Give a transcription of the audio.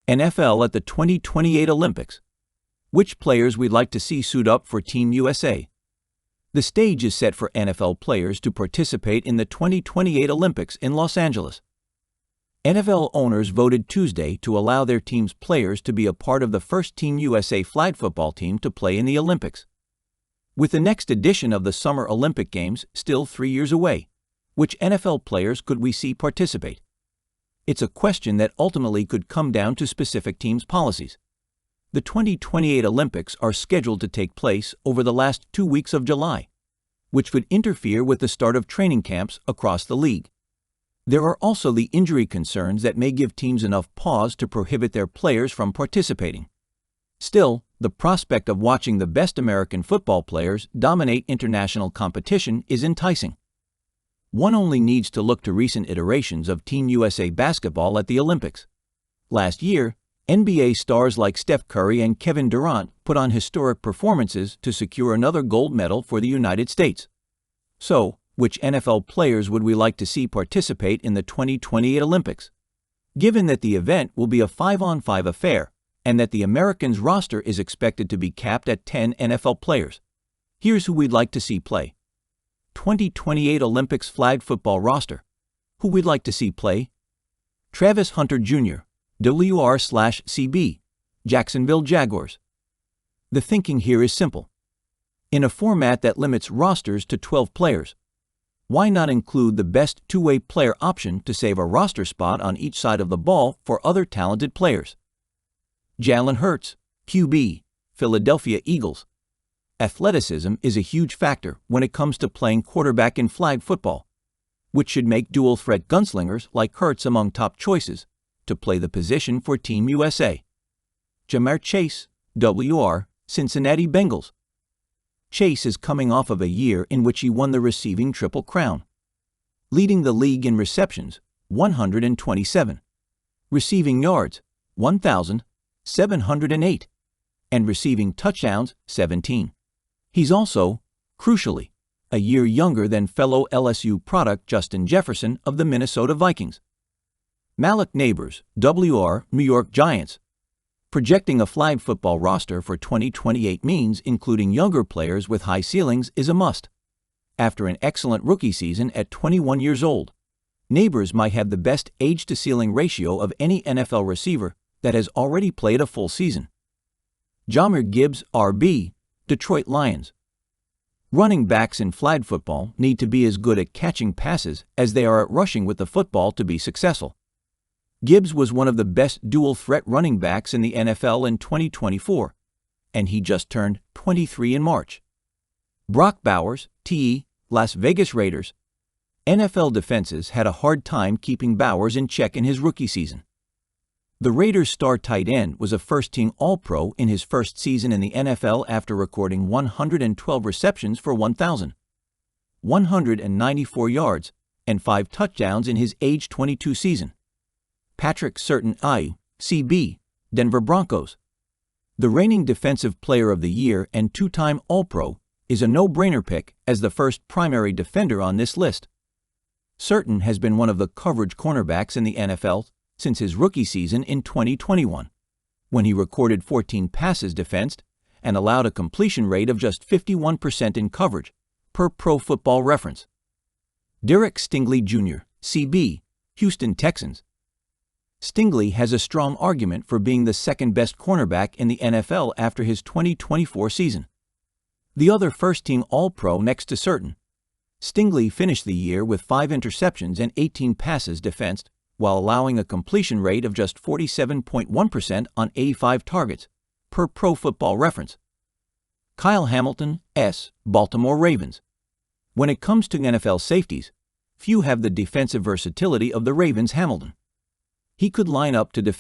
NFL at the 2028 Olympics. Which players we'd like to see suit up for Team USA? The stage is set for NFL players to participate in the 2028 Olympics in Los Angeles. NFL owners voted Tuesday to allow their team's players to be a part of the first Team USA flag football team to play in the Olympics. With the next edition of the Summer Olympic Games still 3 years away, which NFL players could we see participate? It's a question that ultimately could come down to specific teams' policies. The 2028 Olympics are scheduled to take place over the last 2 weeks of July, which would interfere with the start of training camps across the league. There are also the injury concerns that may give teams enough pause to prohibit their players from participating. Still, the prospect of watching the best American football players dominate international competition is enticing. One only needs to look to recent iterations of Team USA basketball at the Olympics. Last year, NBA stars like Steph Curry and Kevin Durant put on historic performances to secure another gold medal for the United States. So, which NFL players would we like to see participate in the 2028 Olympics? Given that the event will be a 5-on-5 affair and that the Americans' roster is expected to be capped at 10 NFL players, here's who we'd like to see play. 2028 Olympics flag football roster. Who we'd like to see play? Travis Hunter Jr., WR/CB, Jacksonville Jaguars. The thinking here is simple. In a format that limits rosters to 12 players, why not include the best two-way player option to save a roster spot on each side of the ball for other talented players? Jalen Hurts, QB, Philadelphia Eagles. Athleticism is a huge factor when it comes to playing quarterback in flag football, which should make dual-threat gunslingers like Hurts among top choices to play the position for Team USA. Ja'Marr Chase, WR, Cincinnati Bengals. Chase is coming off of a year in which he won the receiving Triple Crown, leading the league in receptions, 127, receiving yards, 1,708, and receiving touchdowns, 17. He's also, crucially, a year younger than fellow LSU product Justin Jefferson of the Minnesota Vikings. Malik Nabers, WR, New York Giants. Projecting a flag football roster for 2028 means including younger players with high ceilings is a must. After an excellent rookie season at 21 years old, Nabers might have the best age-to-ceiling ratio of any NFL receiver that has already played a full season. Jahmyr Gibbs, RB, Detroit Lions. Running backs in flag football need to be as good at catching passes as they are at rushing with the football to be successful. Gibbs was one of the best dual-threat running backs in the NFL in 2024, and he just turned 23 in March. Brock Bowers, TE, Las Vegas Raiders. NFL defenses had a hard time keeping Bowers in check in his rookie season. The Raiders' star tight end was a first-team All-Pro in his first season in the NFL after recording 112 receptions for 1,194 yards and 5 touchdowns in his age 22 season. Patrick Surtain, CB, Denver Broncos. The reigning Defensive Player of the Year and 2-time All-Pro is a no-brainer pick as the first primary defender on this list. Surtain has been one of the coverage cornerbacks in the NFL since his rookie season in 2021, when he recorded 14 passes defensed and allowed a completion rate of just 51% in coverage, per Pro Football Reference. Derek Stingley Jr., CB, Houston Texans. Stingley has a strong argument for being the second-best cornerback in the NFL after his 2024 season. The other first-team All-Pro next to Surtain. Stingley finished the year with 5 interceptions and 18 passes defensed, while allowing a completion rate of just 47.1% on 85 targets, per Pro Football Reference. Kyle Hamilton, Baltimore Ravens. When it comes to NFL safeties, few have the defensive versatility of the Ravens' Hamilton. He could line up to defend